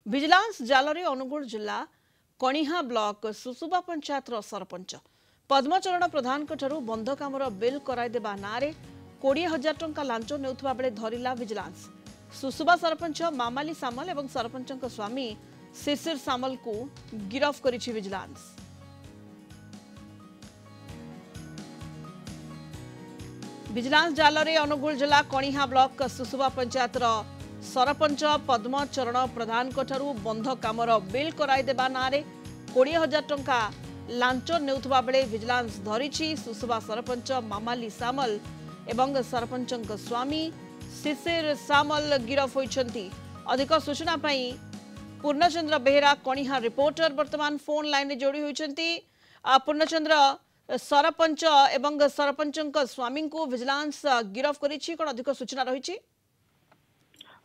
Vigilance जालरे Angul जिला कणिहा block सुसुबा panchayat sarpanch Padmacharan प्रधान बंध कामर बिल कराइदेबा नारे 20,000 टंका लांच नेउथबा बेले धरिला विजिलेंस। सुसुबा सरपंच मामाली सामल एवं सरपंच स्वामी शिशिर सामल को गिरफ्त करिछि विजिलेंस। विजिलेंस जालरे अनुगुल जिला कणिहा ब्लॉक सुसुबा पंचायत सरपंच पद्मचरण प्रधान बंध कामर बिल कराइदेबा नारे 20,000 टंका लांच नेउथबा बेले विजिलेंस धरिछि। सुसुबा सरपंच मामाली सामल एवं सरपंच स्वामी शिशिर सामल गिरफ होइछन्ति। अधिक सूचना पाई पूर्णचंद्र बेहेरा कणिहा रिपोर्टर वर्तमान फोन लाइन रे जोड़ी होइछन्ति। पूर्णचंद्र, सरपंच एवं सरपंच स्वामी को विजिलेंस गिरफ करिछि, कोन अधिक सूचना रहिछि?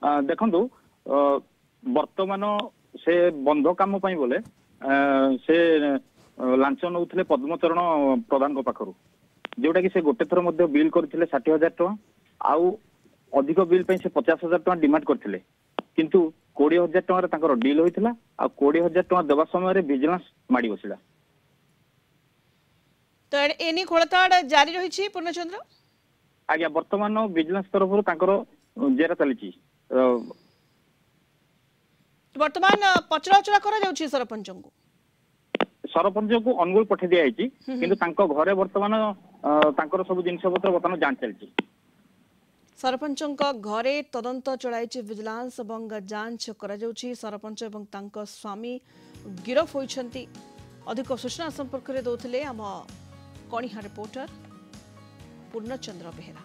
देखंतु वर्तमान से बंध काम पाई बोले से लांच नौथिले पद्मचरण प्रधान को पाखरु, जोटा कि से गोटे थर मध्य बिल करथिले 60,000 टका आउ अधिक बिल पे से 50,000 टका डिमांड करथिले, किंतु 20,000 टका तांकर डील होइथिला आ 20,000 टका देबा समय रे विजिलेंस माडी बसिला। तो एनी खोलताड़ जारी रहिछि पूर्णचंद्र? आज्ञा वर्तमान विजिलेंस तरफ तांकर जेरा चलिछि। वर्तमान पचराउचरा करा जाउछि सरपंच को अनुगुल पठे दिया जाइछि, किंतु तांको घरे वर्तमान तांकर सब जिनिस पत्र वर्तमान जांच चलछि। सरपंच घरे तदंत चलाइछि विजिलेंस एवं जांच करा जाउछि। सरपंच एवं तांको स्वामी गिरफ होइछन्ति। अधिक सूचना संपर्क रे दउथिले हम कणिहा रिपोर्टर पूर्णचंद्र बेहेरा।